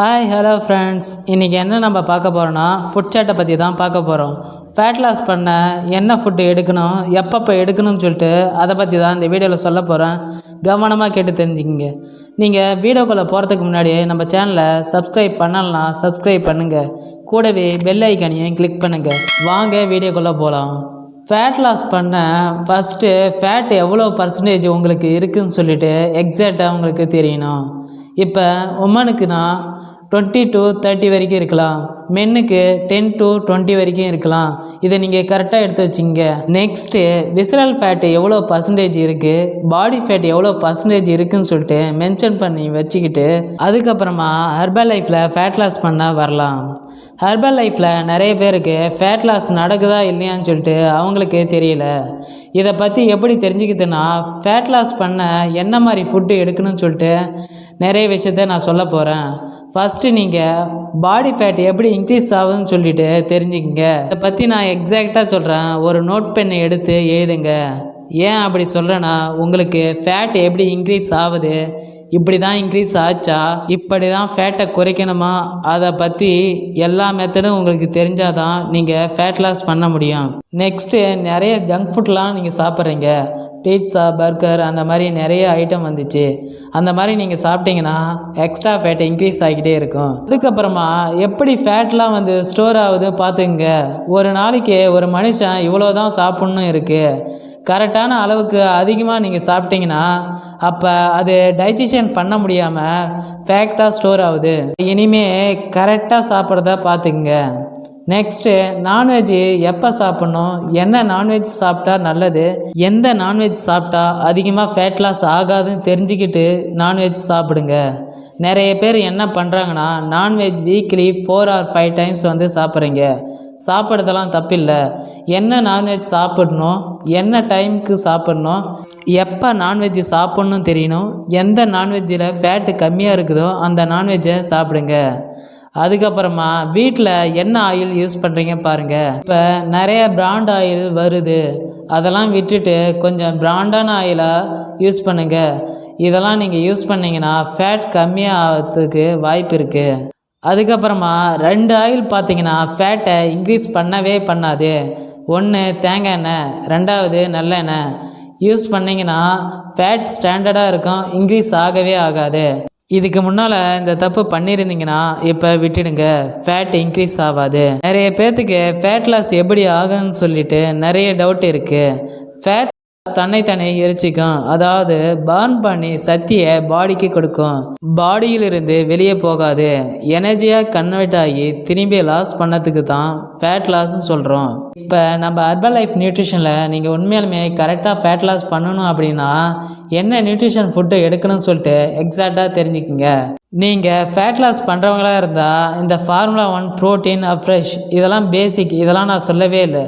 Hi hello friends, இன்றைக்கி என்ன நம்ம பார்க்க போகிறோன்னா ஃபுட் சாட்டை பற்றி தான் பார்க்க போகிறோம். ஃபேட் லாஸ் பண்ண என்ன ஃபுட்டு எடுக்கணும், எப்பப்போ எடுக்கணும்னு சொல்லிட்டு அதை பற்றி தான் இந்த வீடியோவில் சொல்ல போகிறேன். கவனமாக கேட்டு தெரிஞ்சுக்கிங்க. நீங்கள் வீடியோக்குள்ளே போகிறதுக்கு முன்னாடி நம்ம சேனலை சப்ஸ்கிரைப் பண்ணலாம், சப்ஸ்கிரைப் பண்ணுங்கள். கூடவே பெல் ஐக்கானையும் கிளிக் பண்ணுங்கள். வாங்க வீடியோக்குள்ளே போகலாம். ஃபேட் லாஸ் பண்ண ஃபஸ்ட்டு ஃபேட் எவ்வளோ பர்சன்டேஜ் உங்களுக்கு இருக்குதுன்னு சொல்லிட்டு எக்ஸாக்டாக உங்களுக்கு தெரியணும். இப்போ உமனுக்குன்னா 20 to 30 வரைக்கும் இருக்கலாம், மென்னுக்கு 10 to 20 வரைக்கும் இருக்கலாம். இதை நீங்கள் கரெக்டாக எடுத்து வச்சிங்க. நெக்ஸ்ட்டு விசரல் ஃபேட்டு எவ்வளோ பர்சன்டேஜ் இருக்குது, பாடி ஃபேட் எவ்வளோ பர்சன்டேஜ் இருக்குதுன்னு சொல்லிட்டு மென்ஷன் பண்ணி வச்சுக்கிட்டு அதுக்கப்புறமா ஹெர்பல் லைஃப்பில் ஃபேட் லாஸ் பண்ண வரலாம். ஹெர்பல் லைஃப்பில் நிறைய பேருக்கு ஃபேட் லாஸ் நடக்குதா இல்லையான்னு சொல்லிட்டு அவங்களுக்கு தெரியல. இதை பற்றி எப்படி தெரிஞ்சுக்கிதுன்னா, ஃபேட் லாஸ் பண்ண என்ன மாதிரி ஃபுட்டு எடுக்கணும்னு சொல்லிட்டு நிறைய விஷயத்த நான் சொல்ல போகிறேன். ஃபஸ்ட்டு நீங்கள் பாடி ஃபேட் எப்படி இன்க்ரீஸ் ஆகுதுன்னு சொல்லிட்டு தெரிஞ்சுக்கங்க. இதை பற்றி நான் எக்ஸாக்டாக சொல்கிறேன். ஒரு நோட் பெண்ணை எடுத்து எழுதுங்க. ஏன் அப்படி சொல்கிறேன்னா, உங்களுக்கு ஃபேட் எப்படி இன்க்ரீஸ் ஆகுது, இப்படி தான் இன்க்ரீஸ் ஆச்சா, இப்படி தான் ஃபேட்டை குறைக்கணுமா, அதை பற்றி எல்லா மெத்தடும் உங்களுக்கு தெரிஞ்சால் தான் நீங்கள் ஃபேட் லாஸ் பண்ண முடியும். நெக்ஸ்ட்டு நிறைய ஜங்க் ஃபுட்லாம் நீங்கள் சாப்பிட்றீங்க. பீட்சா, பர்கர், அந்த மாதிரி நிறைய ஐட்டம் வந்துச்சு. அந்த மாதிரி நீங்கள் சாப்பிட்டீங்கன்னா எக்ஸ்ட்ரா ஃபேட் இன்க்ரீஸ் ஆகிக்கிட்டே இருக்கும். அதுக்கப்புறமா எப்படி ஃபேட்லாம் ஸ்டோர் ஆகுது பார்த்துங்க. ஒரு நாளைக்கு ஒரு மனுஷன் இவ்வளோ தான் சாப்பிட்ணும் இருக்குது. கரெக்டான அளவுக்கு அதிகமாக நீங்கள் சாப்பிட்டீங்கன்னா அப்போ அது டைஜஷன் பண்ண முடியாமல் ஃபேக்டாக ஸ்டோர் ஆகுது. இனிமேல் கரெக்டாக சாப்பிட்றத பார்த்துக்குங்க. நெக்ஸ்ட்டு நான்வெஜ்ஜு எப்போ சாப்பிட்ணும், என்ன நான்வெஜ் சாப்பிட்டா நல்லது, எந்த நான்வெஜ் சாப்பிட்டா அதிகமாக ஃபேட் லாஸ் ஆகாதுன்னு தெரிஞ்சுக்கிட்டு நான்வெஜ் சாப்பிடுங்க. நிறைய பேர் என்ன பண்ணுறாங்கன்னா, நான்வெஜ் வீக்லி 4 or 5 times சாப்பிட்றீங்க. சாப்பிட்றதெல்லாம் தப்பில்லை. என்ன நான்வெஜ் சாப்பிடணும், என்ன டைமுக்கு சாப்பிட்ணும், எப்போ நான்வெஜ் சாப்பிட்ணும் தெரியணும். எந்த நான்வெஜ்ஜில் ஃபேட்டு கம்மியாக இருக்குதோ அந்த நான்வெஜ்ஜை சாப்பிடுங்க. அதுக்கப்புறமா வீட்டில் என்ன ஆயில் யூஸ் பண்ணுறீங்க பாருங்கள். இப்போ நிறைய பிராண்ட் ஆயில் வருது, அதெல்லாம் விட்டுட்டு கொஞ்சம் பிராண்டான ஆயிலாக யூஸ் பண்ணுங்கள். இதெல்லாம் நீங்கள் யூஸ் பண்ணிங்கன்னா ஃபேட் கம்மியாக ஆகிறதுக்கு வாய்ப்பு இருக்குது. அதுக்கப்புறமா 2 ஆயில் பார்த்தீங்கன்னா ஃபேட்டை இன்க்ரீஸ் பண்ணவே பண்ணாது. ஒன்று தேங்காய் எண்ணெய், 2வது நல்லெண்ணெய். யூஸ் பண்ணிங்கன்னா ஃபேட் ஸ்டாண்டர்டாக இருக்கும், இன்க்ரீஸ் ஆகவே ஆகாது. இதுக்கு முன்னால் இந்த தப்பு பண்ணியிருந்தீங்கன்னா இப்போ விட்டுடுங்க, ஃபேட் இன்க்ரீஸ் ஆகாது. நிறைய பேர்த்துக்கு ஃபேட் லாஸ் எப்படி ஆகுன்னு சொல்லிட்டு நிறைய டவுட் இருக்குது. ஃபேட் தன்னைத்தானே எரிச்சிக்கும், அதாவது பர்ன் பண்ணி சக்தியை பாடிக்கு கொடுக்கும். பாடியிலிருந்து வெளியே போகாது, எனர்ஜியாக கன்வெர்ட் ஆகி திரும்பி லாஸ் பண்ணதுக்கு தான் ஃபேட் லாஸ்ன்னு சொல்கிறோம். இப்போ நம்ம ஹெர்பல் லைஃப் நியூட்ரிஷனில் நீங்கள் உண்மையாலுமே கரெக்டாக ஃபேட் லாஸ் பண்ணணும் அப்படின்னா என்ன நியூட்ரிஷன் ஃபுட்டு எடுக்கணும்னு சொல்லிட்டு எக்ஸாக்டாக தெரிஞ்சுக்குங்க. நீங்கள் ஃபேட் லாஸ் பண்ணுறவங்களா இருந்தால் இந்த ஃபார்முலா 1 ப்ரோட்டீன் அப்ரெஷ் இதெல்லாம் பேசிக், இதெல்லாம் நான் சொல்லவே இல்லை.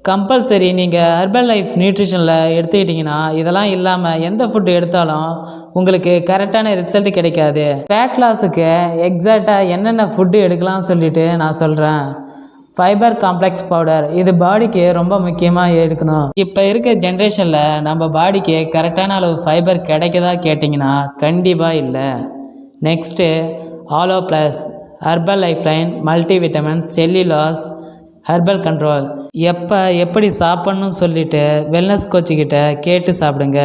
கம்பல்சரி நீங்கள் ஹெர்பல் லைஃப் நியூட்ரிஷனில் எடுத்துக்கிட்டிங்கன்னா இதெல்லாம் இல்லாமல் எந்த ஃபுட்டு எடுத்தாலும் உங்களுக்கு கரெக்டான ரிசல்ட் கிடைக்காது. ஃபேட் லாஸுக்கு எக்ஸாக்டாக என்னென்ன ஃபுட்டு எடுக்கலாம்னு சொல்லிட்டு நான் சொல்கிறேன். ஃபைபர் காம்ப்ளெக்ஸ் பவுடர், இது பாடிக்கு ரொம்ப முக்கியமாக எடுக்கணும். இப்போ இருக்க ஜென்ரேஷனில் நம்ம பாடிக்கு கரெக்டான அளவு ஃபைபர் கிடைக்குதா கேட்டிங்கன்னா கண்டிப்பாக இல்லை. Next aloe plus, herbal life line, multivitamin, cellulose, herbal control. எப்போ எப்படி சாப்பிட்ணுன்னு சொல்லிவிட்டு வெல்னஸ் கோச்சிக்கிட்ட கேட்டு சாப்பிடுங்க.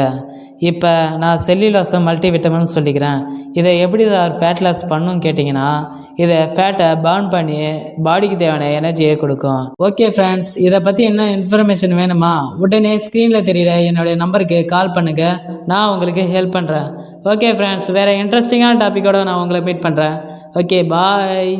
இப்போ நான் செல்லுலாஸும் மல்டிவிட்டமின் சொல்லிக்கிறேன். இதை எப்படி ஃபேட் லாஸ் பண்ணுன்னு கேட்டிங்கன்னா இதை ஃபேட்டை பர்ன் பண்ணி பாடிக்கு தேவையான எனர்ஜியை கொடுக்கும். ஓகே ஃப்ரெண்ட்ஸ், இதை பற்றி என்ன இன்ஃபர்மேஷன் வேணுமா உடனே ஸ்க்ரீனில் தெரியுற என்னுடைய நம்பருக்கு கால் பண்ணுங்கள், நான் உங்களுக்கு ஹெல்ப் பண்ணுறேன். ஓகே ஃப்ரெண்ட்ஸ், வேறு இன்ட்ரெஸ்டிங்கான டாப்பிக்கோடு நான் உங்களை மீட் பண்ணுறேன். ஓகே, பாய்.